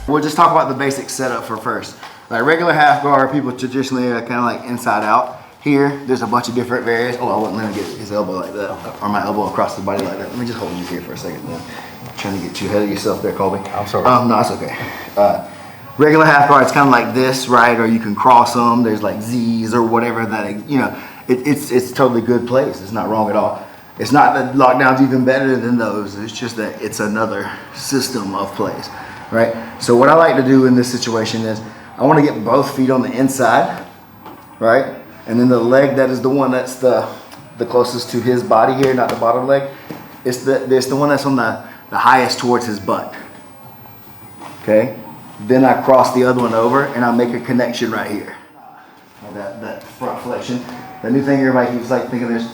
We'll just talk about the basic setup for first. Like regular half guard, people traditionally are kind of like inside out. Here, there's a bunch of different variations. Oh, I wasn't gonna get his elbow like that, or my elbow across the body like that. Let me just hold you here for a second. I'm trying to get you ahead of yourself there, Colby. I'm sorry. No, it's okay. Regular half guard, it's kind of like this, right? Or you can cross them. There's like Z's or whatever that, you know, it's totally good place. It's not wrong at all. It's not that lockdown's even better than those. It's just that it's another system of plays, right? So what I like to do in this situation is I want to get both feet on the inside, right? And then the leg that is the one that's the closest to his body here, not the bottom leg. It's the one that's on the highest towards his butt. Okay? Then I cross the other one over and I make a connection right here. That front flexion. The new thing everybody keeps like thinking there's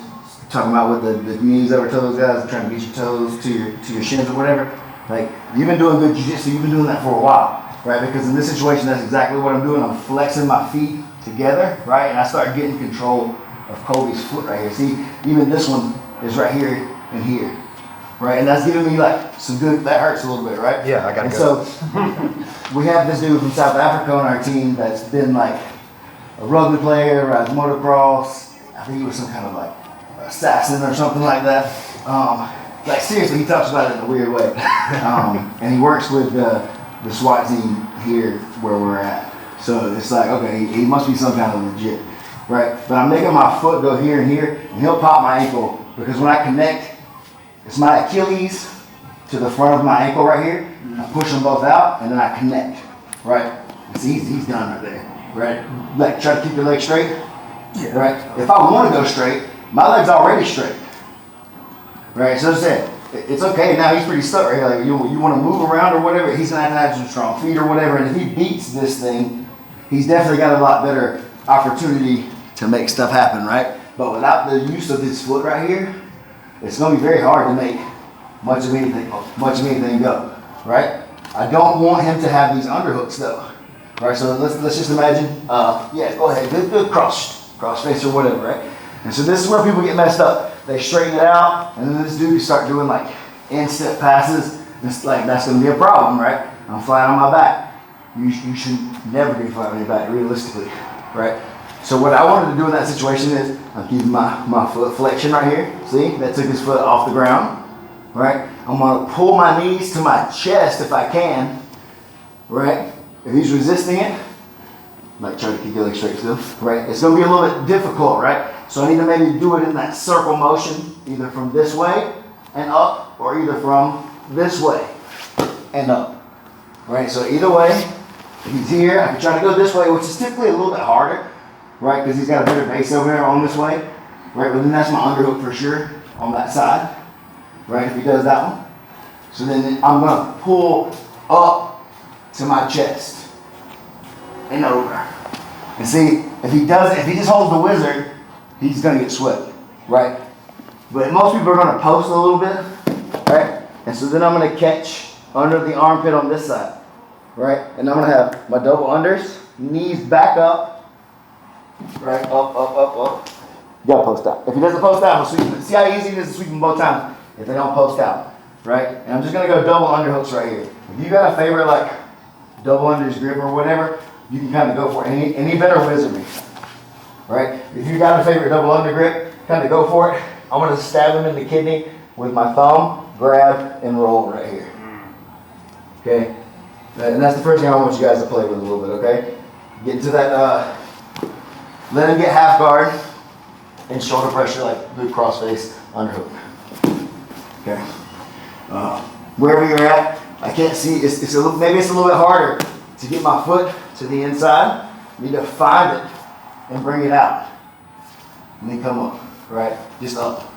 talking about with the knees over toes guys, trying to get your toes to your shins or whatever. Like you've been doing good jiu-jitsu, you've been doing that for a while, right? Because in this situation, that's exactly what I'm doing. I'm flexing my feet together, right? And I start getting control of Colby's foot right here. See, even this one is right here and here, right? And that's giving me like some good, that hurts a little bit, right? Yeah, I gotta and go. So we have this dude from South Africa on our team that's been like a rugby player, rides motocross. I think he was some kind of like assassin or something like that. Like seriously, he talks about it in a weird way. And he works with the SWAT team here where we're at. So it's like, okay, he must be some kind of legit, right? But I'm making my foot go here and here, and he'll pop my ankle because when I connect, it's my Achilles to the front of my ankle right here. I push them both out, and then I connect, right? It's easy, he's done right there, right? Like try to keep your legs straight, right? If I want to go straight, my leg's already straight, right? So I said, it's okay, now he's pretty stuck right here. Like you want to move around or whatever, he's gonna have to have some strong feet or whatever, and if he beats this thing, he's definitely got a lot better opportunity to make stuff happen, right? But without the use of his foot right here, it's gonna be very hard to make much of anything go, right? I don't want him to have these underhooks though, right? So let's just imagine, yeah, go ahead, good cross face or whatever, right? And so this is where people get messed up. They straighten it out, and then this dude start doing like instep passes. It's like that's gonna be a problem, right? I'm flat on my back. You should never be flat on your back, realistically, right? So what I wanted to do in that situation is I'm keeping my foot flexion right here. See, that took his foot off the ground, right? I'm gonna pull my knees to my chest if I can, right? If he's resisting it, like try to keep your legs straight still, right? It's gonna be a little bit difficult, right? So I need to maybe do it in that circle motion, either from this way and up, or either from this way and up, right? So either way, if he's here, I can try to go this way, which is typically a little bit harder, right? Because he's got a better base over there on this way, right? But then that's my underhook for sure on that side, right? If he does that one. So then I'm gonna pull up to my chest and over. And see, if he just holds the wizard, he's gonna get swept, right? But most people are gonna post a little bit, right? And so then I'm gonna catch under the armpit on this side, right? And I'm gonna have my double unders, knees back up, right? Up. You gotta post out. If he doesn't post out, we'll sweep him. See how easy it is to sweep him both times if they don't post out, right? And I'm just gonna go double underhooks right here. If you got a favorite like double unders grip or whatever, you can kind of go for it. Any better wizard me, right? If you got a favorite double under grip, kind of go for it. I'm gonna stab him in the kidney with my thumb, grab, and roll right here. Okay? And that's the first thing I want you guys to play with a little bit, okay? Get into that, let him get half guard and shoulder pressure like good cross face underhook. Okay? Wherever you're at, I can't see, maybe it's a little bit harder to get my foot to the inside. I need to find it and bring it out. And then come up, right? Just up.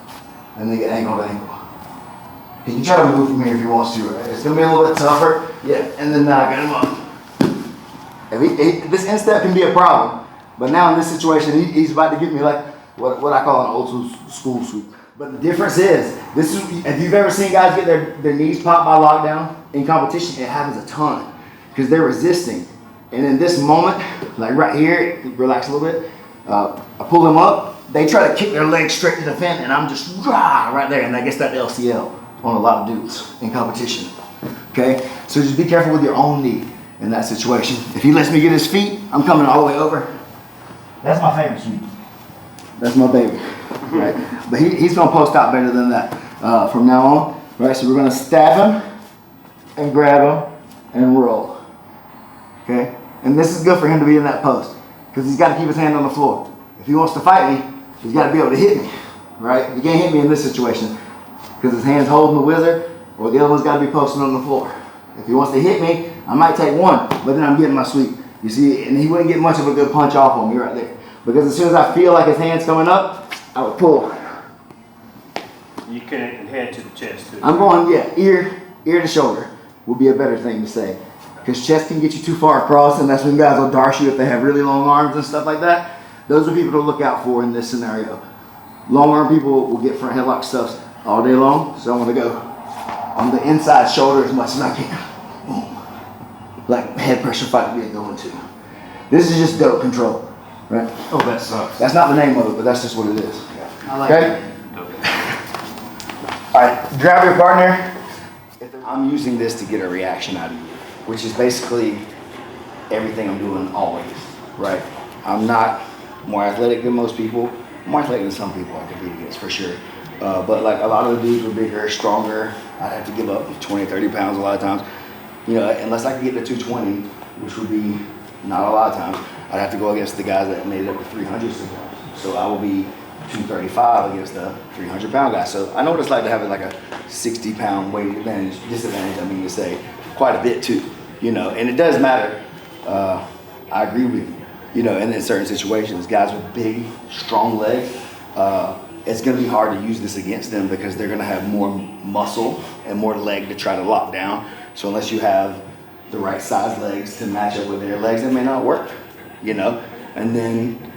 And then get ankle to ankle. He can try to move from here if he wants to, right? It's gonna be a little bit tougher. Yeah, and then now get him up. This instep can be a problem, but now in this situation, he's about to give me like what I call an old school sweep. But the difference is, if you've ever seen guys get their knees popped by lockdown in competition, it happens a ton because they're resisting. And in this moment, like right here, relax a little bit, I pull them up, they try to kick their legs straight to the fin, and I'm just right there, and I guess that LCL on a lot of dudes in competition. Okay, so just be careful with your own knee. in that situation. If he lets me get his feet, I'm coming all the way over. That's my favorite sweep. That's my baby, right? But he's gonna post out better than that from now on, right? So we're gonna stab him and grab him and roll, okay? And this is good for him to be in that post because he's got to keep his hand on the floor. If he wants to fight me, he's got to be able to hit me, right? He can't hit me in this situation because his hand's holding the whizzer or the other one's got to be posted on the floor. If he wants to hit me, I might take one, but then I'm getting my sweep. You see, and he wouldn't get much of a good punch off on me right there. Because as soon as I feel like his hand's coming up, I would pull. You couldn't head to the chest too. I'm going, yeah, ear to shoulder would be a better thing to say. Because chest can get you too far across, and that's when guys will darce you if they have really long arms and stuff like that. Those are people to look out for in this scenario. Long arm people will get front headlock stuffs all day long, so I'm going to go on the inside shoulder as much as I can. Boom. Like head pressure fight would be going to. This is just dope control, right? Oh, that sucks. That's not the name of it, but that's just what it is. I like okay? All right, grab your partner. I'm using this to get a reaction out of you, which is basically everything I'm doing always, right? I'm not more athletic than most people. I'm more athletic than some people I compete against, for sure. But like a lot of the dudes were bigger, stronger. I'd have to give up 20, 30 pounds a lot of times. You know, unless I could get to 220, which would be not a lot of times, I'd have to go against the guys that made it up to 300 sometimes. So I will be 235 against the 300-pound guy. So I know what it's like to have like a 60-pound weight disadvantage, I mean to say, quite a bit too, you know, and it does matter. I agree with you, you know, and in certain situations, guys with big, strong legs, it's gonna be hard to use this against them because they're gonna have more muscle and more leg to try to lock down. So unless you have the right size legs to match up with their legs, it may not work, you know, and then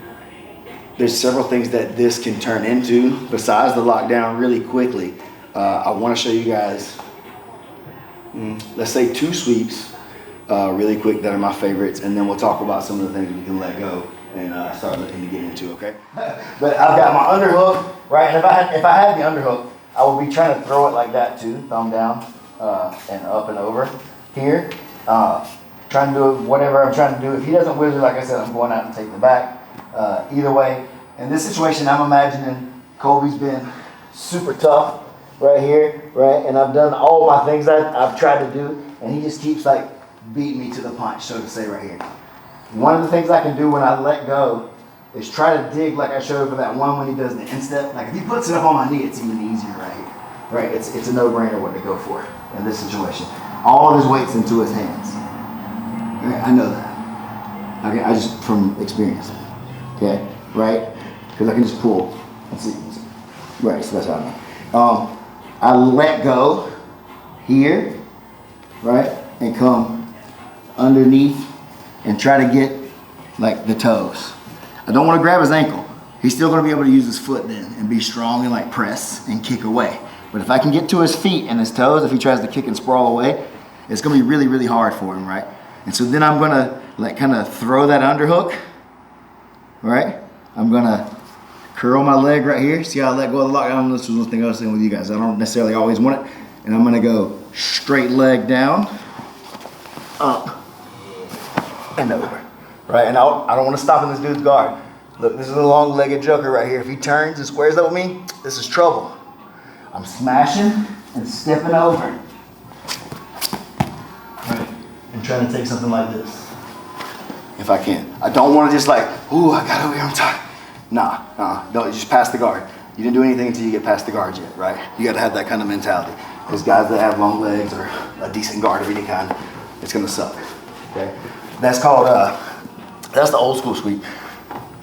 there's several things that this can turn into besides the lockdown really quickly. I want to show you guys, let's say 2 sweeps really quick that are my favorites, and then we'll talk about some of the things we can let go and start looking to get into, okay? But I've got my underhook, right? And if I had the underhook, I would be trying to throw it like that too, thumb down and up and over here. Trying to do whatever I'm trying to do. If he doesn't whizzer, like I said, I'm going out and take the back. Either way, in this situation, I'm imagining Colby's been super tough right here, right? And I've done all my things I've tried to do, and he just keeps like beating me to the punch, so to say, right here. One of the things I can do when I let go is try to dig like I showed for that one when he does the instep. Like if he puts it up on my knee, it's even easier right here, right? It's a no-brainer what to go for in this situation. All of his weight's into his hands. Right? I know that. Okay, I just from experience. Okay, right? Because I can just pull. Let's see. Right, so that's how I mean. I let go here, right, and come underneath and try to get like the toes. I don't want to grab his ankle. He's still going to be able to use his foot then and be strong and like press and kick away. But if I can get to his feet and his toes, if he tries to kick and sprawl away, it's going to be really, really hard for him, right? And so then I'm going to like kind of throw that underhook, right? I'm going to curl my leg right here. See how I let go of the lockdown? This was one thing I was saying with you guys. I don't necessarily always want it. And I'm going to go straight leg down, up, and over, right? And I don't want to stop in this dude's guard. Look, this is a long-legged joker right here. If he turns and squares up with me, this is trouble. I'm smashing and stepping over. Right. And trying to take something like this. If I can. I don't want to just like, ooh, I got over here on top. Nah, don't just pass the guard. You didn't do anything until you get past the guard yet, right? You got to have that kind of mentality. Those guys that have long legs or a decent guard of any kind, it's going to suck, okay? That's called, that's the old school sweep.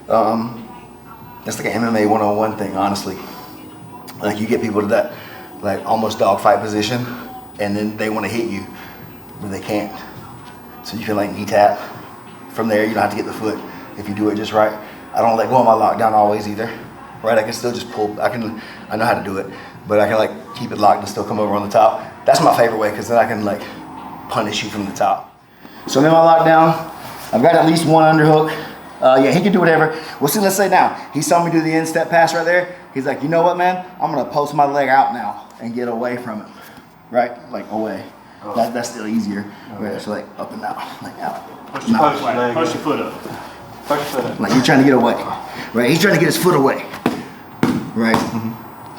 That's like an MMA 101 thing, honestly. Like you get people to that like almost dogfight position and then they want to hit you, but they can't. So you can like knee tap. From there, you don't have to get the foot if you do it just right. I don't let go of my lockdown always either, right? I can still just pull, I know how to do it, but I can like keep it locked and still come over on the top. That's my favorite way because then I can like punish you from the top. So I'm in my lockdown. I've got at least one underhook. Yeah, he can do whatever. Well, see, let's say now, he saw me do the instep pass right there. He's like, you know what, man? I'm going to post my leg out now and get away from him, right? Like away. That's still easier. Right, so like up and out, like out. Push your foot up. Push your foot up. Like he's trying to get away, right? He's trying to get his foot away, right?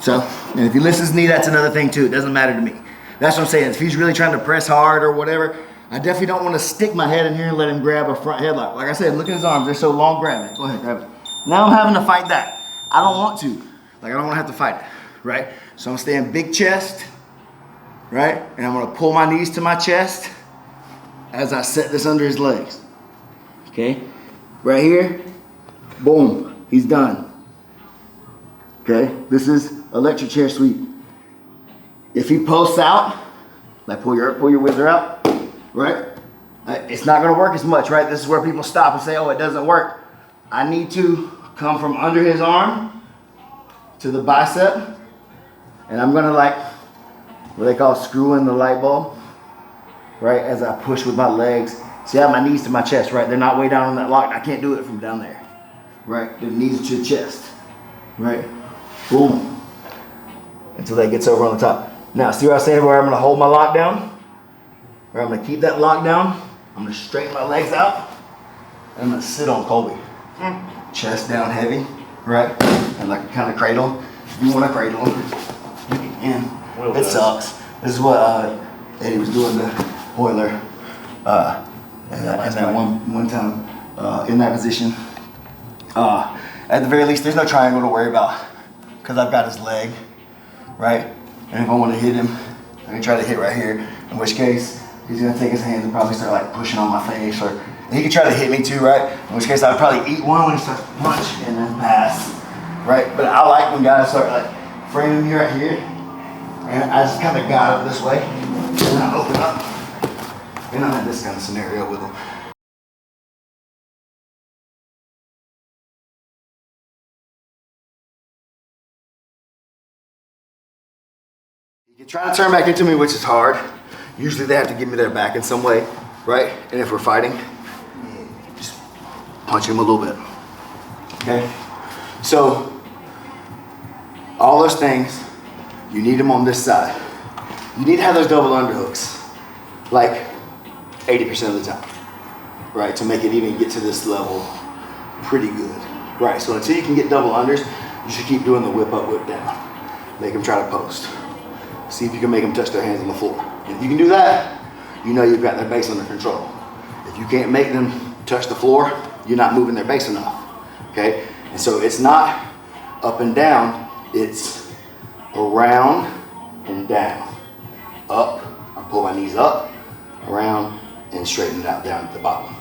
So, and if he lifts his knee, that's another thing too. It doesn't matter to me. That's what I'm saying. If he's really trying to press hard or whatever, I definitely don't want to stick my head in here and let him grab a front headlock. Like I said, look at his arms. They're so long. Grab it. Go ahead, grab it. Now I'm having to fight that. I don't want to. Like I don't want to have to fight it, right? So I'm staying big chest, right? And I'm gonna pull my knees to my chest as I set this under his legs. Okay? Right here, boom, he's done. Okay? This is electric chair sweep. If he posts out, like pull your whizzer out, right? It's not gonna work as much, right? This is where people stop and say, oh, it doesn't work. I need to come from under his arm to the bicep, and I'm gonna like, what they call screwing the light bulb, right? As I push with my legs. See, I have my knees to my chest, right? They're not way down on that lock. I can't do it from down there, right? The knees to the chest, right? Boom. Until that gets over on the top. Now, see what I was saying where I'm gonna hold my lock down? Where I'm gonna keep that lock down. I'm gonna straighten my legs out. And I'm gonna sit on Colby. Chest down heavy, right? And like kind of cradle. If you wanna cradle him, you can. It sucks. This is what Eddie was doing to Hoyler. And that one time in that position. At the very least, there's no triangle to worry about because I've got his leg, right? And if I want to hit him, I can try to hit right here, in which case he's gonna take his hands and probably start like pushing on my face, or he could try to hit me too, right? In which case I'd probably eat one when he starts to punch and then pass, right? But I like when guys start like framing me right here, and I just kind of got up this way, and then I open up. And I'm in this kind of scenario with him. He can try to turn back into me, which is hard. Usually they have to give me their back in some way, right? And if we're fighting, just punch him a little bit, okay? So, all those things, you need them on this side. You need to have those double underhooks, like 80% of the time, right? To make it even get to this level pretty good, right? So until you can get double unders, you should keep doing the whip up, whip down. Make them try to post. See if you can make them touch their hands on the floor. If you can do that, you know you've got their base under control. If you can't make them touch the floor, you're not moving their base enough, okay? And so it's not up and down, it's around and down. Up, I pull my knees up, around, and straighten it out down at the bottom.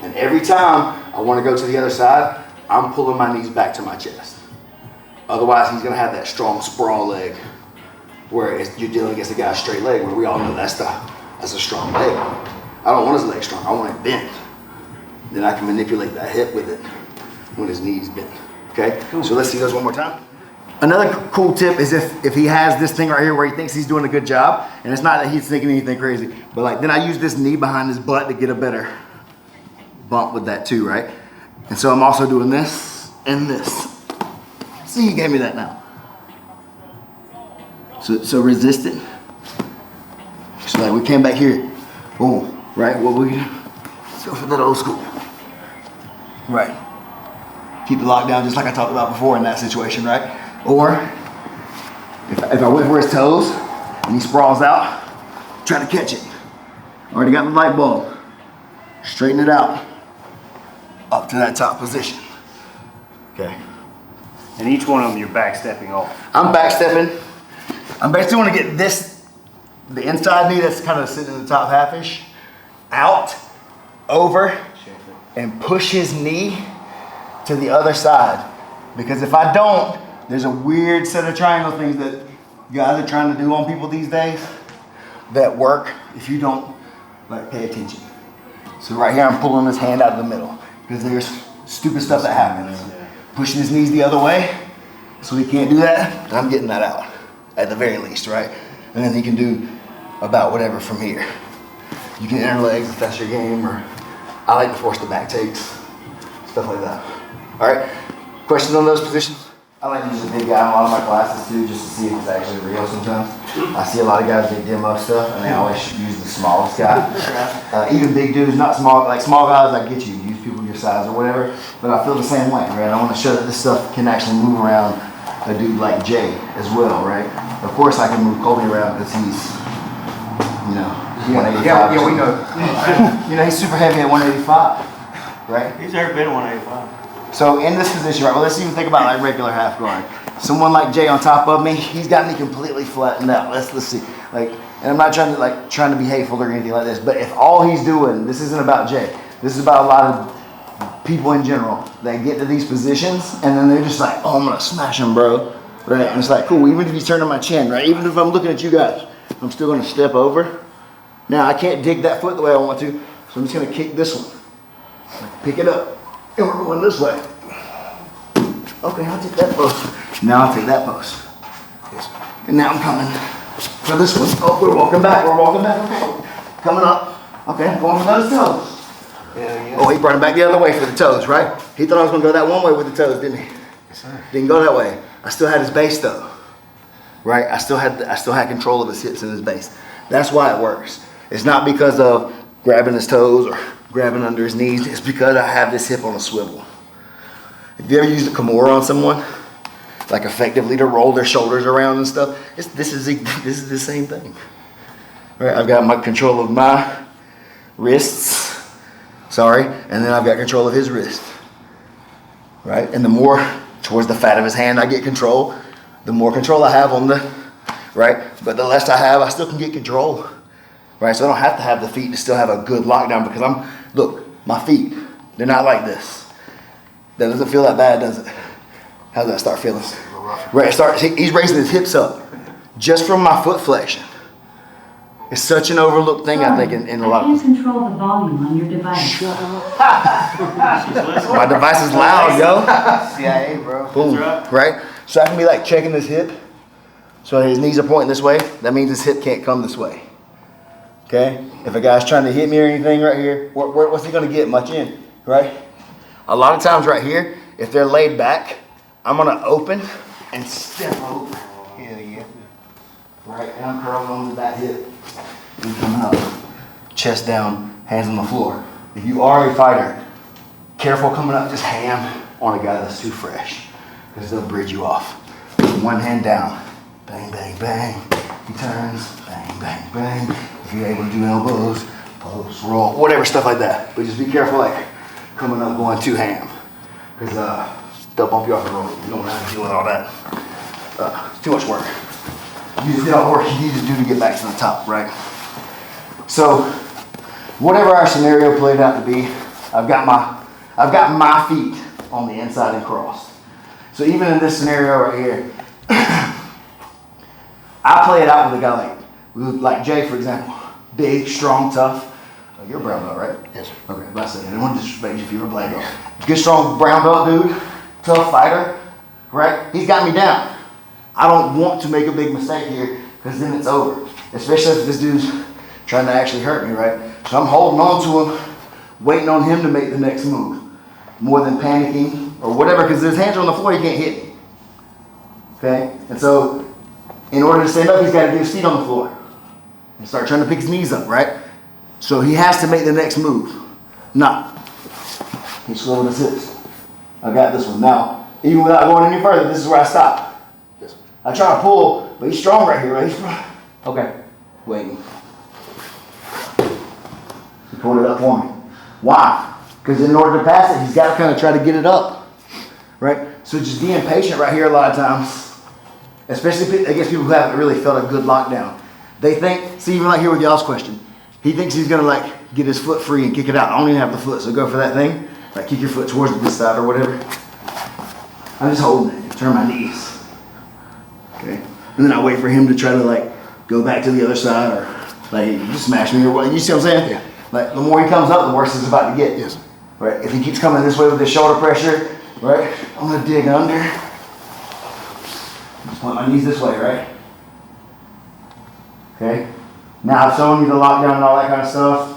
And every time I want to go to the other side, I'm pulling my knees back to my chest. Otherwise, he's going to have that strong sprawl leg where you're dealing against a guy's straight leg, where we all know that's a strong leg. I don't want his leg strong, I want it bent. Then I can manipulate that hip with it when his knee's bent, okay? Cool. So let's see those one more time. Another cool tip is if he has this thing right here where he thinks he's doing a good job, and it's not that he's thinking anything crazy, but like then I use this knee behind his butt to get a better bump with that too, right? And so I'm also doing this and this. See, he gave me that now. So resist it. So like we came back here, boom, right? What we do? Let's go for that old school. Right. Keep it locked down just like I talked about before in that situation, right? Or if I went for his toes and he sprawls out, try to catch it. Already got the light bulb. Straighten it out up to that top position. Okay. And each one of them you're back stepping off. I'm back stepping. I'm basically want to get this, the inside knee that's kind of sitting in the top half-ish, out, over, and push his knee to the other side. Because if I don't, there's a weird set of triangle things that guys are trying to do on people these days that work if you don't like pay attention. So right here, I'm pulling his hand out of the middle because there's stupid stuff that happens. Pushing his knees the other way, so he can't do that, and I'm getting that out, at the very least, right? And then he can do about whatever from here. You can enter legs if that's your game, or I like to force the back takes, stuff like that. All right, questions on those positions? I like to use a big guy in a lot of my classes too, just to see if it's actually real sometimes. I see a lot of guys, they demo stuff, and they always use the smallest guy. Even big dudes, not small, like small guys, I get you, use people your size or whatever, but I feel the same way, right? I want to show that this stuff can actually move around a dude like Jay as well, right? Of course I can move Colby around because he's, you know, 185. Yeah, we know. You know, he's super heavy at 185, right? He's never been 185. So in this position, right, well, let's even think about like regular half guard. Someone like Jay on top of me, he's got me completely flattened out. Let's see. Like, and I'm not trying to be hateful or anything like this, but if all he's doing, this isn't about Jay. This is about a lot of people in general that get to these positions and then they're just like, oh, I'm gonna smash him, bro. Right? And it's like, cool, even if he's turning my chin, right? Even if I'm looking at you guys, I'm still gonna step over. Now I can't dig that foot the way I want to, so I'm just gonna kick this one. Pick it up. And we're going this way. Okay, I'll take that post. Now I'll take that post. And now I'm coming for this one. Oh, we're walking back. Okay. Coming up. Okay, I'm going for those toes. Yeah. Oh, he brought him back the other way for the toes, right? He thought I was going to go that one way with the toes, didn't he? Yes, sir. Didn't go that way. I still had his base though. Right? I still had control of his hips and his base. That's why it works. It's not because of grabbing his toes or grabbing under his knees. It's because I have this hip on a swivel. Have you ever used a Kimura on someone? Like effectively to roll their shoulders around and stuff? This is the same thing. Right? I've got my control of my wrists. Sorry. And then I've got control of his wrist. Right? And the more towards the fat of his hand I get control, the more control I have on the, right? But the less I have, I still can get control. Right? So I don't have to have the feet to still have a good lockdown because look, my feet, they're not like this. That doesn't feel that bad, does it? How does that start feeling? Right, he's raising his hips up just from my foot flexion. It's such an overlooked thing, I think, in a lot of people. Control the volume on your device. My device is loud, yo. CIA, bro. Boom, right? So I can be like checking his hip. So his knees are pointing this way. That means his hip can't come this way. Okay? If a guy's trying to hit me or anything right here, what's he going to get? Much in, right? A lot of times right here, if they're laid back, I'm going to open and step over. Yeah. Right? And I'm curling onto that hip. And coming up. Chest down, hands on the floor. If you are a fighter, careful coming up just ham on a guy that's too fresh. Because they'll bridge you off. One hand down. Bang, bang, bang. He turns. Bang, bang, bang. If you're able to do elbows, post, roll, whatever, stuff like that. But just be careful, like coming up, going too ham. Because they'll bump you off the road. You don't have to deal with all that. Too much work. You just did all the work you need to do to get back to the top, right? So, whatever our scenario played out to be, I've got my feet on the inside and crossed. So even in this scenario right here, I play it out with a guy like Jay, for example. Big, strong, tough. Oh, you're a brown belt, right? Yes, sir. Okay, I said, I didn't want to disrespect you if you were a black belt. Good, strong brown belt dude, tough fighter, right? He's got me down. I don't want to make a big mistake here because then it's over. Especially if this dude's trying to actually hurt me, right? So I'm holding on to him, waiting on him to make the next move. More than panicking or whatever, because his hands are on the floor, he can't hit me. Okay? And so, in order to stand up, he's got to get his feet on the floor and start trying to pick his knees up, right? So he has to make the next move. Not. He's slowing his hips. I got this one. Now, even without going any further, this is where I stop. Yes. I try to pull, but he's strong right here, right? He's strong. Okay. Waiting. He pulled it up for me. Why? Because in order to pass it, he's got to kind of try to get it up. Right? So just being patient right here a lot of times, especially against people who haven't really felt a good lockdown. They think, see, even like here with y'all's question, he thinks he's going to like get his foot free and kick it out. I don't even have the foot, so go for that thing. Like kick your foot towards this side or whatever. I'm just holding it, turn my knees. Okay? And then I wait for him to try to like go back to the other side or like just smash me or what. You see what I'm saying? Yeah. Like the more he comes up, the worse it's about to get. Yes. Right? If he keeps coming this way with his shoulder pressure, right? I'm gonna dig under. Just point my knees this way, right? Okay? Now I've shown you the lockdown and all that kind of stuff.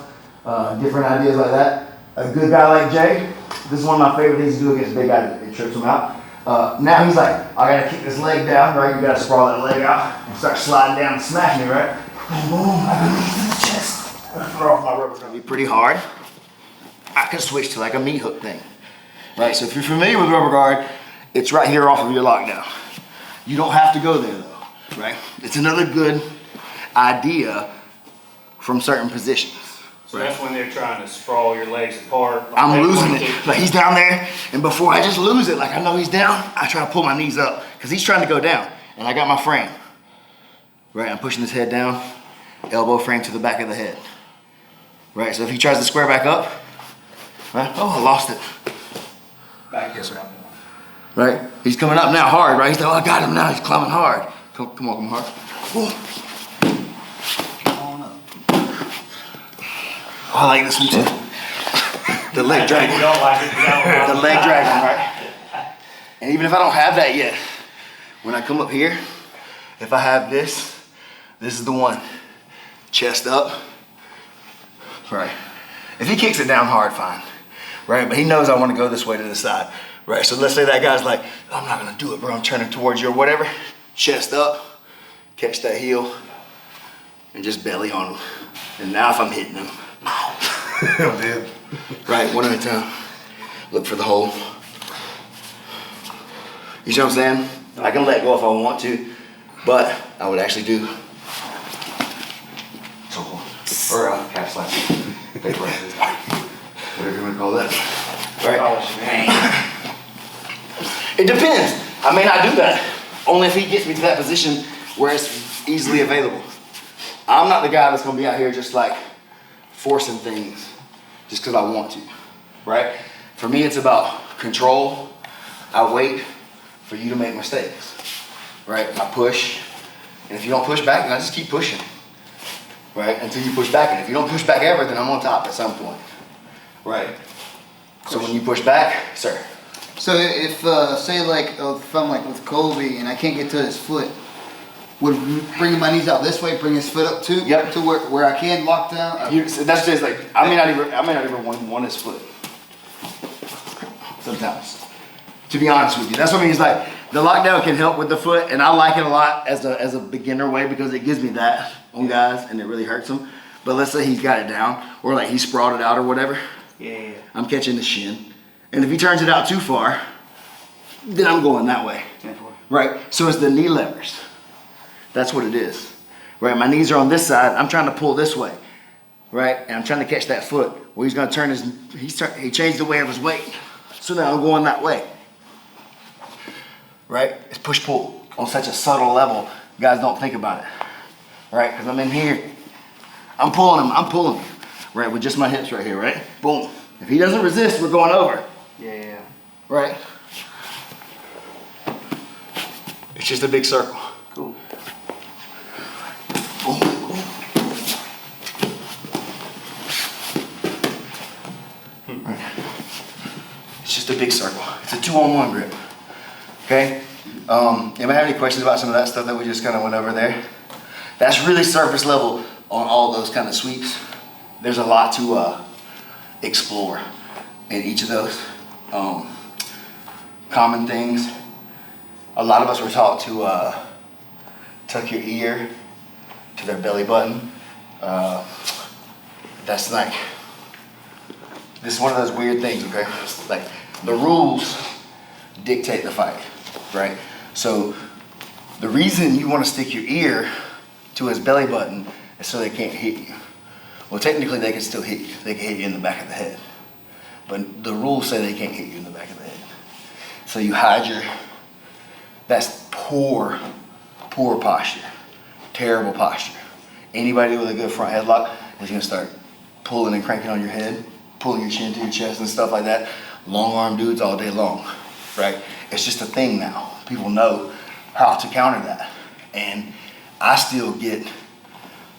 Different ideas like that. A good guy like Jay, this is one of my favorite things to do against big guys. It trips him out. Now he's like, I gotta kick this leg down, right? You gotta sprawl that leg out and start sliding down and smashing it, right? Boom, boom, I got knees to the chest. Throw off my rubber. It's gonna be pretty hard. I can switch to like a meat hook thing, right? So if you're familiar with rubber guard, it's right here off of your lockdown. You don't have to go there though, right? It's another good idea from certain positions. So that's when they're trying to sprawl your legs apart. I'm losing it. Like he's down there, and before I just lose it, like I know he's down, I try to pull my knees up because he's trying to go down, and I got my frame. Right, I'm pushing his head down, elbow frame to the back of the head. Right, so if he tries to square back up, right? Oh, I lost it. Back Yes, sir. Right, he's coming up now hard, right? He's like, oh, I got him now. He's climbing hard. Come on, hard. Ooh. Oh, I like this one too. The leg dragging. You don't like it, you don't The leg dragging, right? And even if I don't have that yet, when I come up here, if I have this is the one. Chest up. Right. If he kicks it down hard, fine. Right, but he knows I want to go this way to the side. Right, so let's say that guy's like, I'm not gonna do it, bro. I'm turning towards you or whatever. Chest up, catch that heel, and just belly on him. And now if I'm hitting him, right, one at a time. Look for the hole. You see what I'm saying? I can let go if I want to, but I would actually do or calf slash, paper, whatever you want to call that. Right? It depends. I may not do that. Only if he gets me to that position where it's easily available. I'm not the guy that's gonna be out here just like forcing things just because I want to, right? For me, it's about control. I wait for you to make mistakes, right? I push, and if you don't push back, then I just keep pushing, right? Until you push back, and if you don't push back ever, then I'm on top at some point, right? So when you push back, sir. So if, say like, if I'm like with Colby and I can't get to his foot, would bringing my knees out this way, bring his foot up too? Yep. To where I can lock down? So that's just like, I may not even want his foot. Sometimes. To be honest with you. That's what I mean. It's like, the lockdown can help with the foot, and I like it a lot as a beginner way because it gives me that on guys, and it really hurts them. But let's say he's got it down, or like he sprawled it out or whatever. Yeah. I'm catching the shin. And if he turns it out too far, then I'm going that way. Right? So it's the knee levers. That's what it is. Right? My knees are on this side. I'm trying to pull this way. Right? And I'm trying to catch that foot. Well, he's going to turn he changed the way of his weight. So now I'm going that way. Right? It's push-pull on such a subtle level. You guys don't think about it. Right? Because I'm in here. I'm pulling him. Right? With just my hips right here, right? Boom. If he doesn't resist, we're going over. Yeah. Right? It's just a big circle. Cool. Boom, boom. Right. It's just a big circle. It's a 2-on-1 grip. Okay? Anybody have any questions about some of that stuff that we just kind of went over there? That's really surface level on all those kind of sweeps. There's a lot to explore in each of those. Common things. A lot of us were taught to tuck your ear to their belly button. That's like, this is one of those weird things, okay? Like, the rules dictate the fight, right? So the reason you want to stick your ear to his belly button is so they can't hit you. Well, technically they can still hit you. They can hit you in the back of the head. But the rules say they can't hit you in the back of the head. So you hide that's poor posture. Terrible posture. Anybody with a good front headlock is gonna start pulling and cranking on your head, pulling your chin to your chest and stuff like that. Long arm dudes all day long, right? It's just a thing now. People know how to counter that. And I still get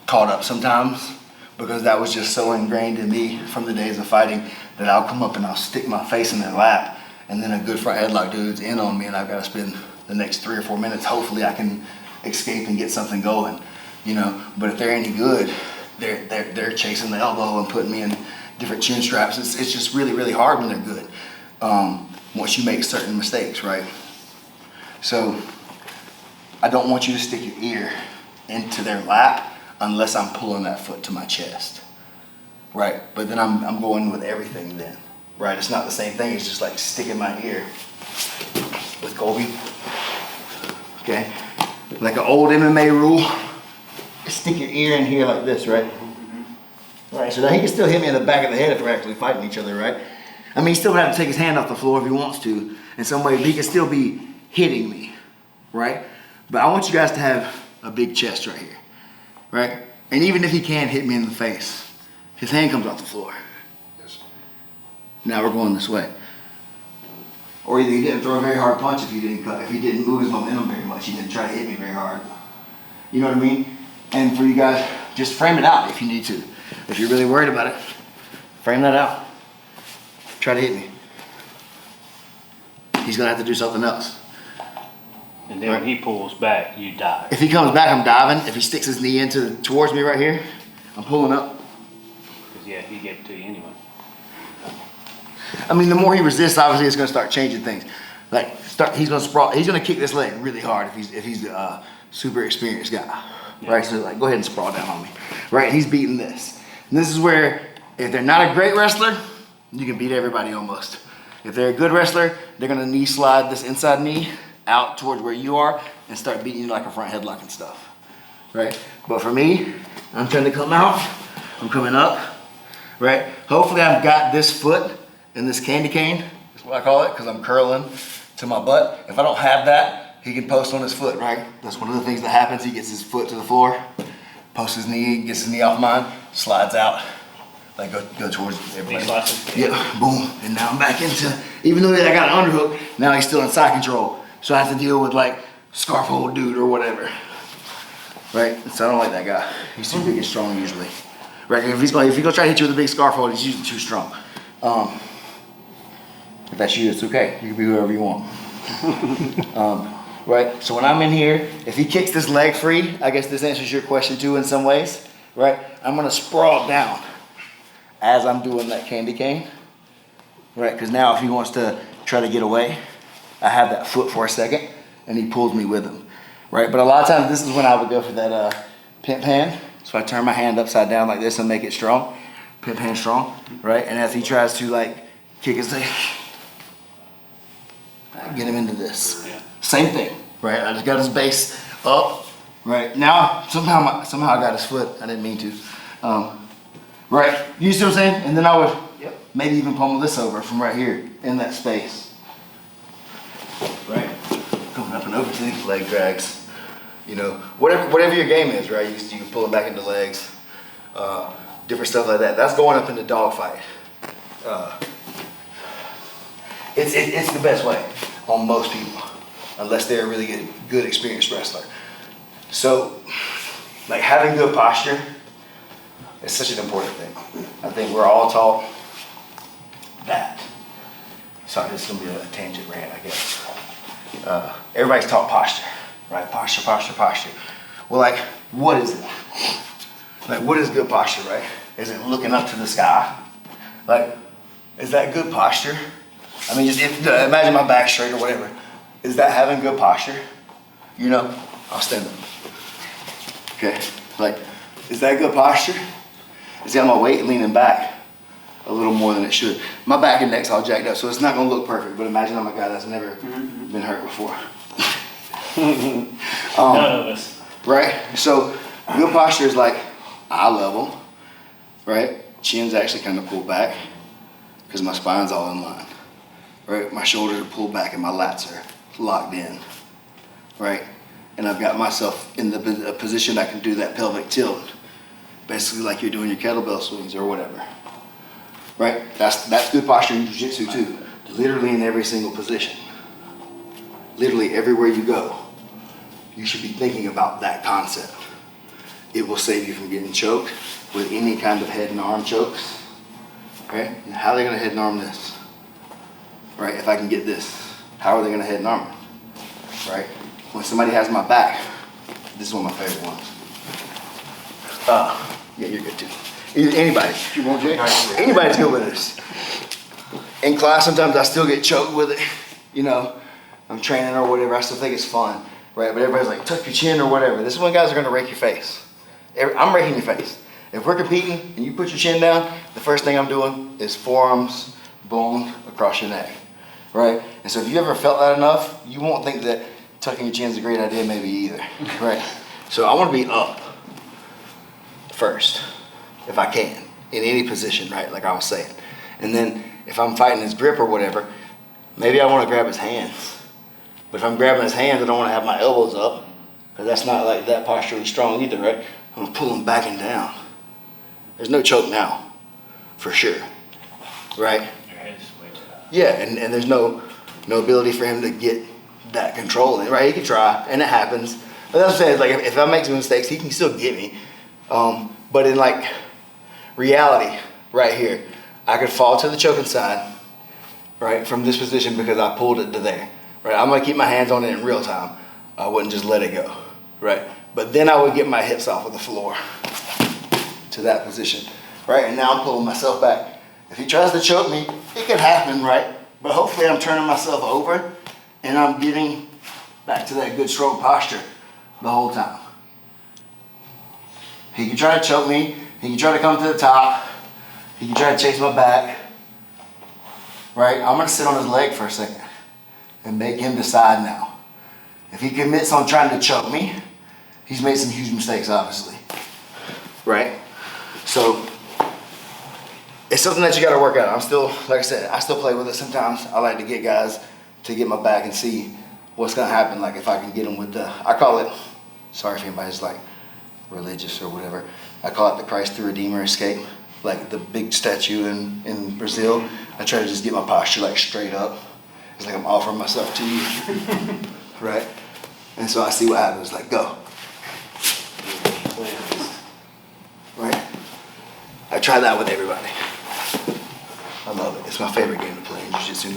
caught up sometimes because that was just so ingrained in me from the days of fighting that I'll come up and I'll stick my face in their lap, and then a good front headlock dude's in on me, and I've got to spend the next 3 or 4 minutes. Hopefully I can escape and get something going, you know. But if they're any good, they're chasing the elbow and putting me in different chin straps. It's just really, really hard when they're good. Once you make certain mistakes, right? So I don't want you to stick your ear into their lap unless I'm pulling that foot to my chest, right? But then I'm going with everything then, right? It's not the same thing. It's just like sticking my ear with Colby, okay? Like an old MMA rule, stick your ear in here like this, right? Right, so now he can still hit me in the back of the head if we're actually fighting each other, right? I mean, he still would have to take his hand off the floor if he wants to in some way, but he can still be hitting me, right? But I want you guys to have a big chest right here, right? And even if he can hit me in the face, his hand comes off the floor. Yes. Now we're going this way. Or either he didn't throw a very hard punch if he didn't move his momentum very much, he didn't try to hit me very hard. You know what I mean? And for you guys, just frame it out if you need to. If you're really worried about it, frame that out. Try to hit me. He's gonna have to do something else. And then when he pulls back, you dive. If he comes back, I'm diving. If he sticks his knee towards me right here, I'm pulling up. Because yeah, he gave it to you anyway. I mean, the more he resists, obviously, it's gonna start changing things. Like, he's gonna sprawl. He's gonna kick this leg really hard if he's a super experienced guy, right? So like, go ahead and sprawl down on me, right? He's beating this. And this is where, if they're not a great wrestler, you can beat everybody almost. If they're a good wrestler, they're gonna knee slide this inside knee out towards where you are and start beating you like a front headlock and stuff, right? But for me, I'm trying to come out. I'm coming up, right? Hopefully I've got this foot in this candy cane, that's what I call it, because I'm curling to my butt. If I don't have that, he can post on his foot, right? That's one of the things that happens. He gets his foot to the floor, posts his knee, gets his knee off mine, slides out, like go towards everybody. Knee slices? Yeah, boom. And now I'm back into, even though I got an underhook, now he's still in side control. So I have to deal with like scarf hold dude or whatever, right? So I don't like that guy. He's too big and strong usually, right? If he's gonna try to hit you with a big scarf hold, he's usually too strong. If that's you, it's okay. You can be whoever you want. Right? So when I'm in here, if he kicks this leg free, I guess this answers your question too in some ways, right? I'm gonna sprawl down as I'm doing that candy cane, right? Because now if he wants to try to get away, I have that foot for a second and he pulls me with him, right? But a lot of times this is when I would go for that pimp hand. So I turn my hand upside down like this and make it strong, pimp hand strong, right? And as he tries to like kick his leg, I get him into this. Yeah. Same thing, right? I just got his base up, right? Now, somehow I got his foot. I didn't mean to. Right? You see what I'm saying? And then I would maybe even pummel this over from right here in that space. Right? Coming up and over to these leg drags. You know, whatever your game is, right? You can pull it back into legs, different stuff like that. That's going up in the dog fight. It's the best way on most people, unless they're a really good experienced wrestler. So, like having good posture is such an important thing. I think we're all taught that. Sorry, this is gonna be a tangent rant, I guess. Everybody's taught posture, right? Posture, posture, posture. Well, like, what is it? Like, what is good posture, right? Is it looking up to the sky? Like, is that good posture? I mean, just imagine my back straight or whatever. Is that having good posture? You know, I'll stand up. Okay, like, is that good posture? Is that my weight leaning back a little more than it should? My back and neck's all jacked up, so it's not gonna look perfect, but imagine I'm a guy that's never been hurt before. None of us. Right? So, good posture is like eye level, right? Chin's actually kind of pulled back because my spine's all in line. Right? My shoulders are pulled back and my lats are locked in, right? And I've got myself in a position I can do that pelvic tilt, basically like you're doing your kettlebell swings or whatever, right? That's good posture in jiu-jitsu too, literally in every single position. Literally everywhere you go, you should be thinking about that concept. It will save you from getting choked with any kind of head and arm chokes, okay? And how are they gonna head and arm this? Right, if I can get this, how are they gonna head and arm it? Right? When somebody has my back, this is one of my favorite ones. Yeah, you're good too. Anybody. You want Jay? Anybody's good with this. In class, sometimes I still get choked with it, you know. I'm training or whatever, I still think it's fun, right? But everybody's like, tuck your chin or whatever. This is when guys are gonna rake your face. I'm raking your face. If we're competing and you put your chin down, the first thing I'm doing is forearms boned across your neck, right? And so if you ever felt that enough, you won't think that tucking your chin is a great idea maybe either, right? So I wanna be up first, if I can, in any position, right? Like I was saying. And then if I'm fighting his grip or whatever, maybe I wanna grab his hands. But if I'm grabbing his hands, I don't wanna have my elbows up, because that's not like that posturally strong either, right? I'm gonna pull him back and down. There's no choke now, for sure, right? Your head's way too high. Yeah, and there's no ability for him to get that control in, right? He can try, and it happens. But that's what I'm saying, is like if I make some mistakes, he can still get me. But in like reality, right here, I could fall to the choking side, right, from this position because I pulled it to there, right? I'm gonna keep my hands on it in real time. I wouldn't just let it go, right? But then I would get my hips off of the floor to that position, right? And now I'm pulling myself back. If he tries to choke me, it could happen, right? But hopefully I'm turning myself over and I'm getting back to that good strong posture the whole time. He can try to choke me. He can try to come to the top. He can try to chase my back, right? I'm gonna sit on his leg for a second and make him decide now. If he commits on trying to choke me, he's made some huge mistakes, obviously, right? So it's something that you gotta work out. I'm still, like I said, I still play with it sometimes. I like to get guys to get my back and see what's gonna happen. Like if I can get them with the, I call it, sorry if anybody's like religious or whatever, I call it the Christ the Redeemer escape. Like the big statue in Brazil, I try to just get my posture like straight up. It's like I'm offering myself to you, right? And so I see what happens, like go. Right? I try that with everybody. I love it. It's my favorite game to play in Jiu-Jitsu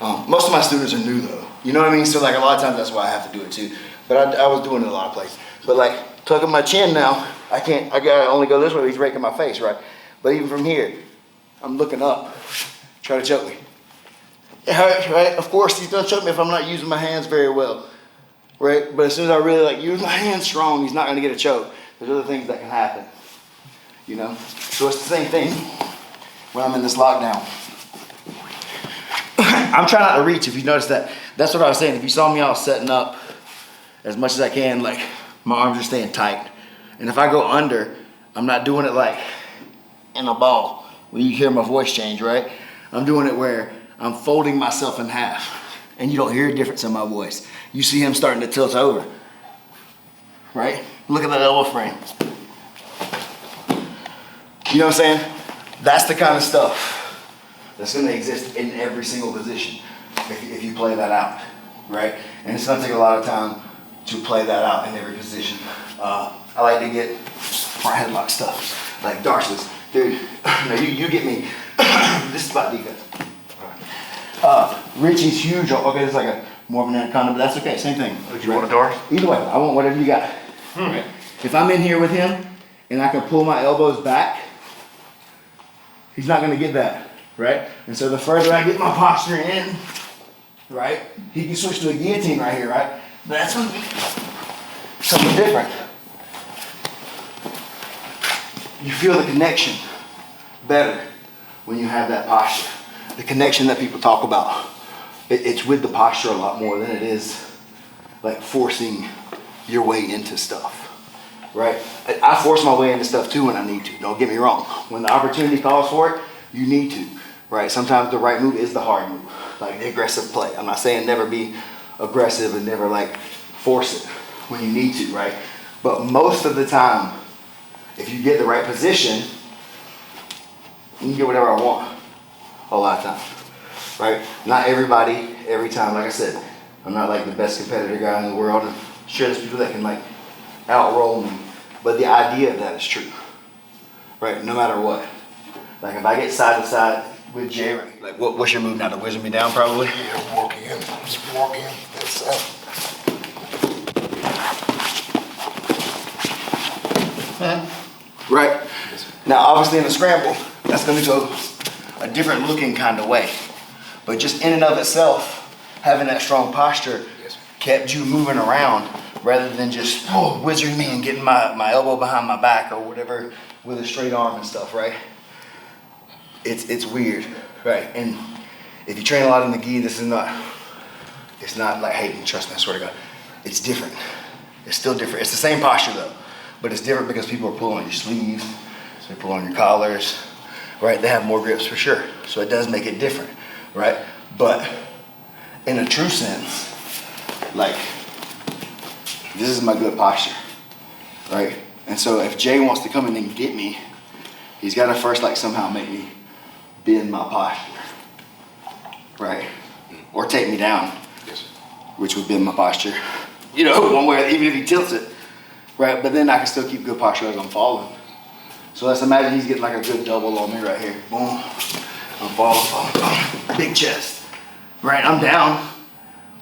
now. Most of my students are new though. You know what I mean? So like a lot of times that's why I have to do it too. But I was doing it in a lot of places. But like tucking my chin now, I gotta only go this way, he's raking my face, right? But even from here, I'm looking up, try to choke me. It hurts, right? Of course he's gonna choke me if I'm not using my hands very well, right? But as soon as I really like use my hands strong, he's not gonna get a choke. There's other things that can happen, you know? So it's the same thing when I'm in this lockdown. I'm trying not to reach, if you notice that. That's what I was saying. If you saw me all setting up as much as I can, like my arms are staying tight. And if I go under, I'm not doing it like in a ball where you hear my voice change, right? I'm doing it where I'm folding myself in half and you don't hear a difference in my voice. You see him starting to tilt over, right? Look at that elbow frame. You know what I'm saying? That's the kind of stuff that's gonna exist in every single position if you play that out, right? And it's gonna take a lot of time to play that out in every position. I like to get front headlock stuff, like Darcy's. Dude, no, you get me. This is about defense. Richie's huge. Okay, it's like a more of an anaconda, but that's okay, same thing. Would you want a door? Either way, I want whatever you got. Right? If I'm in here with him and I can pull my elbows back, he's not gonna get that, right? And so the further I get my posture in, right, he can switch to a guillotine right here, right? But that's gonna be something different. You feel the connection better when you have that posture. The connection that people talk about, it's with the posture a lot more than it is like forcing your way into stuff, right? I force my way into stuff too when I need to, don't get me wrong. When the opportunity calls for it, you need to, right? Sometimes the right move is the hard move, like the aggressive play. I'm not saying never be aggressive and never like force it when you need to, right? But most of the time, if you get the right position, you can get whatever I want a lot of times, right? Not everybody, every time, like I said, I'm not like the best competitor guy in the world. And sure, there's people that can like outroll me, but the idea of that is true, right? No matter what. Like if I get side to side with Jay, like what's your move now? To wizard me down probably? Yeah, walk in. Just walk in. That's it. Right? Now, obviously in the scramble, that's going to go a different looking kind of way. But just in and of itself, having that strong posture Yes. kept you moving around rather than just wizarding me and getting my elbow behind my back or whatever with a straight arm and stuff, right? It's weird, right? And if you train a lot in the gi, it's not like hating, trust me, I swear to God. It's different. It's still different. It's the same posture though, but it's different because people are pulling on your sleeves, they pull on your collars, right? They have more grips for sure. So it does make it different, right? But in a true sense, like, this is my good posture, right? And so if Jay wants to come in and get me, he's got to first like somehow make me bend my posture, right? Or take me down, Yes. which would bend my posture, you know, one way, even if he tilts it, right? But then I can still keep good posture as I'm falling. So let's imagine he's getting like a good double on me right here. Boom, I'm falling, big chest, right? I'm down,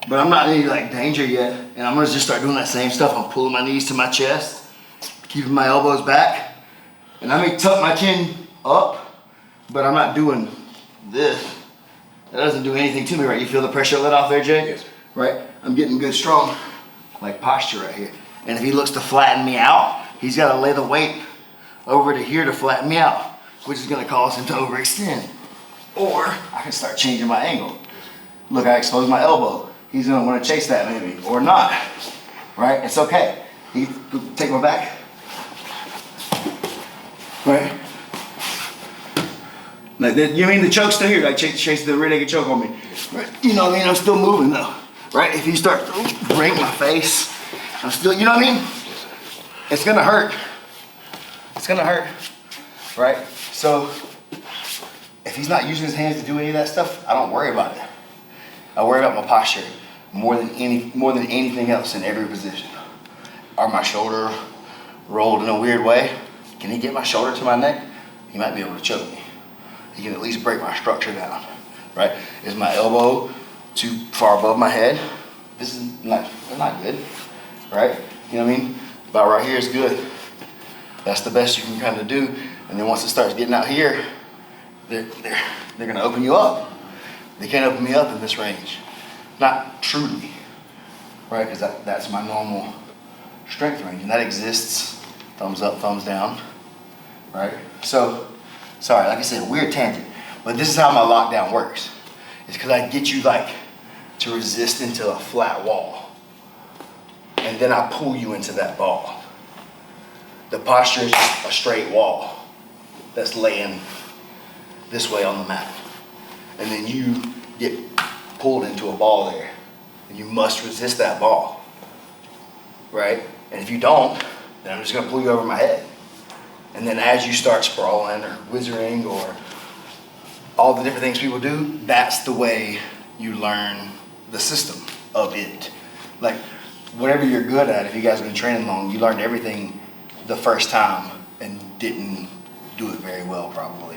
but I'm not in any like danger yet. And I'm gonna just start doing that same stuff. I'm pulling my knees to my chest, keeping my elbows back. And I may tuck my chin up, but I'm not doing this. That doesn't do anything to me, right? You feel the pressure let off there, Jay? Yes. Right? I'm getting good, strong, like posture right here. And if he looks to flatten me out, he's gotta lay the weight over to here to flatten me out, which is gonna cause him to overextend. Or I can start changing my angle. Look, I exposed my elbow. He's gonna wanna chase that maybe, or not, right? It's okay. He take my back, right? Like, you mean the choke's still here? Like chase the rear naked choke on me. Right? You know what I mean? I'm still moving though, right? If you start to break my face, I'm still, you know what I mean? It's gonna hurt. It's gonna hurt, right? So if he's not using his hands to do any of that stuff, I don't worry about it. I worry about my posture more than anything else in every position. Are my shoulder rolled in a weird way? Can he get my shoulder to my neck? He might be able to choke me. He can at least break my structure down, right? Is my elbow too far above my head? This is not good, right? You know what I mean? About right here is good. That's the best you can kind of do. And then once it starts getting out here, they're gonna open you up. They can't open me up in this range. Not truly, right? Because that's my normal strength range, and that exists. Thumbs up, thumbs down, right? So, sorry, like I said, weird tangent, but this is how my lockdown works. It's because I get you like to resist into a flat wall, and then I pull you into that ball. The posture is just a straight wall that's laying this way on the mat. And then you get pulled into a ball there. And you must resist that ball, right? And if you don't, then I'm just gonna pull you over my head. And then as you start sprawling or wizarding or all the different things people do, that's the way you learn the system of it. Like, whatever you're good at, if you guys have been training long, you learned everything the first time and didn't do it very well probably,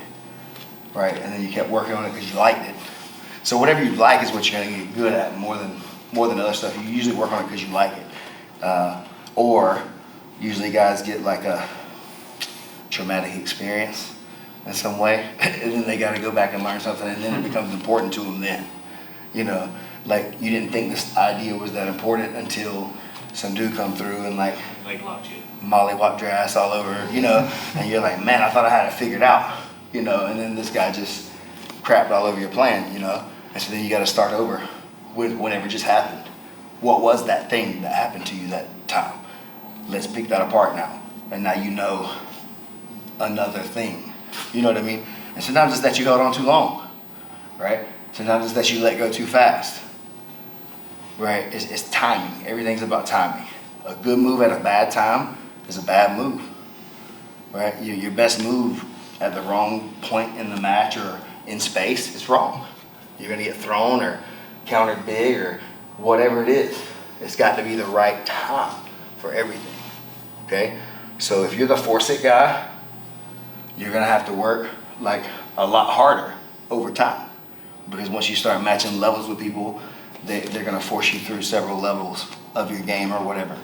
right? And then you kept working on it because you liked it. So whatever you like is what you're gonna get good at more than other stuff. You usually work on it because you like it. Or usually guys get like a traumatic experience in some way, and then they gotta go back and learn something, and then it becomes important to them then. You know, like you didn't think this idea was that important until some dude come through and like mollywopped your ass all over, you know, and you're like, man, I thought I had it figured out, you know, and then this guy just crapped all over your plan, you know, and so then you got to start over with whatever just happened. What was that thing that happened to you that time? Let's pick that apart now, and now you know another thing, you know what I mean? And sometimes it's that you held on too long, right? Sometimes it's that you let go too fast, right? It's timing. Everything's about timing. A good move at a bad time is a bad move, right? Your best move at the wrong point in the match or in space is wrong. You're gonna get thrown or countered big or whatever it is. It's got to be the right time for everything, okay? So if you're the force-it guy, you're gonna have to work like a lot harder over time, because once you start matching levels with people, they're gonna force you through several levels of your game or whatever.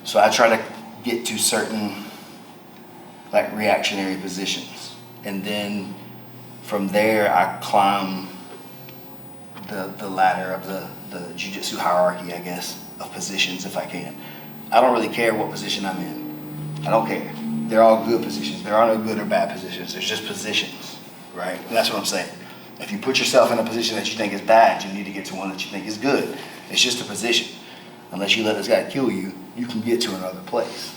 So I try to get to certain like reactionary positions, and then from there I climb the ladder of the jiu-jitsu hierarchy, I guess, of positions if I can. I don't really care what position I'm in. I don't care. They're all good positions. There are no good or bad positions. There's just positions, right? And that's what I'm saying. If you put yourself in a position that you think is bad, you need to get to one that you think is good. It's just a position. Unless you let this guy kill you, you can get to another place.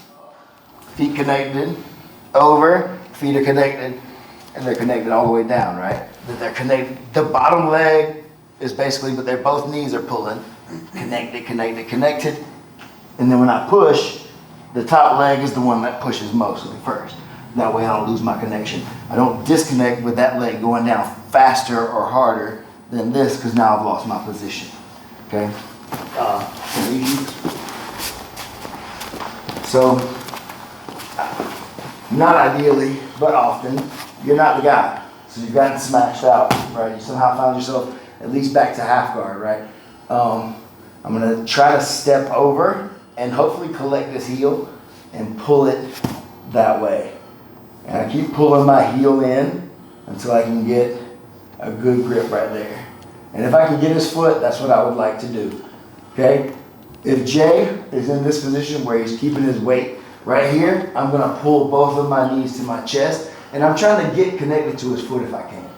Feet connected, over, feet are connected, and they're connected all the way down, right? They're connected. The bottom leg is basically, but they're both knees are pulling. Connected, connected, connected. And then when I push, the top leg is the one that pushes mostly first. That way I don't lose my connection. I don't disconnect with that leg going down faster or harder than this, because now I've lost my position. Okay? So, not ideally, but often, you're not the guy. So you've gotten smashed out, right? You somehow found yourself at least back to half guard, right? I'm gonna try to step over and hopefully collect this heel and pull it that way. And I keep pulling my heel in until I can get a good grip right there. And if I can get his foot, that's what I would like to do, okay? If Jay is in this position where he's keeping his weight right here, I'm gonna pull both of my knees to my chest, and I'm trying to get connected to his foot if I can,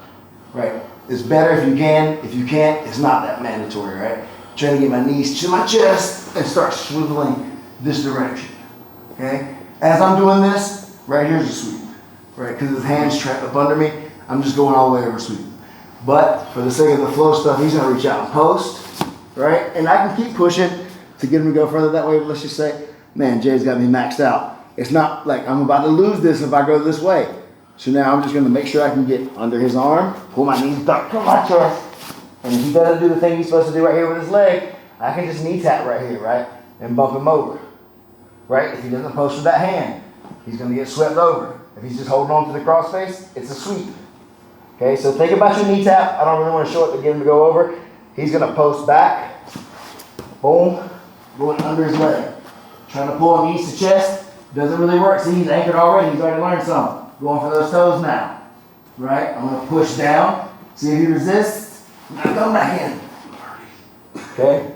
right? It's better if you can. If you can't, it's not that mandatory, right? Trying to get my knees to my chest and start swiveling this direction, okay? As I'm doing this, right here's a sweep, right? Because his hand's trapped up under me, I'm just going all the way over sweep. But for the sake of the flow stuff, he's gonna reach out and post, right? And I can keep pushing to get him to go further that way, but let's just say, man, Jay's got me maxed out. It's not like I'm about to lose this if I go this way. So now I'm just gonna make sure I can get under his arm, pull my knees back to my chest, and if he doesn't do the thing he's supposed to do right here with his leg, I can just knee tap right here, right? And bump him over, right? If he doesn't post with that hand, he's gonna get swept over. If he's just holding on to the cross face, it's a sweep. Okay, so think about your knee tap. I don't really want to show it to get him to go over. He's gonna post back, boom, going under his leg. Trying to pull knees to chest, doesn't really work. See, he's anchored already, he's already learned something. Going for those toes now, right? I'm gonna push down, see if he resists, now come back in. Okay?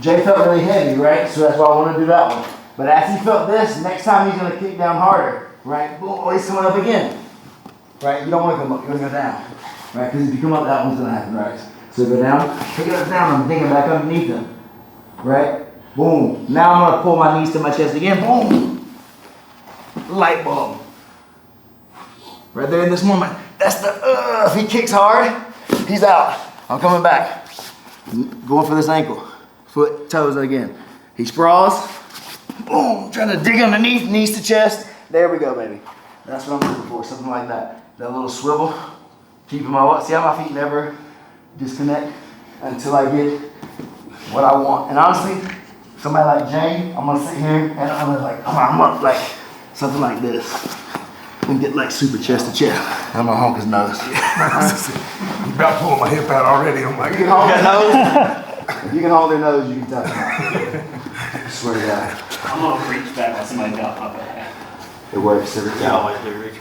Jay felt really heavy, right? So that's why I want to do that one. But as he felt this, next time he's gonna kick down harder, right? Boom, oh, he's coming up again. Right? You don't want to come up, you want to go down. Right? Because if you come up, that one's gonna happen, right? So go down, pick it up down, I'm digging back underneath him. Right? Boom. Now I'm gonna pull my knees to my chest again. Boom. Light bulb. Right there in this moment. That's the, if he kicks hard, he's out. I'm coming back. Going for this ankle. Foot, toes again. He sprawls. Boom. Trying to dig underneath, knees to chest. There we go, baby. That's what I'm looking for, something like that. That little swivel. Keeping my, see how my feet never disconnect until I get what I want. And honestly, somebody like Jay, I'm gonna sit here and I'm gonna like, I'm up like something like this. And get like super chest to chest. I'm gonna honk his nose. You about to pull my hip out already. I'm like, You can hold their nose. If you can hold their nose, you can touch them. I swear to God. I'm gonna reach back while somebody got my back. It works every time. Yeah, I want to do reach.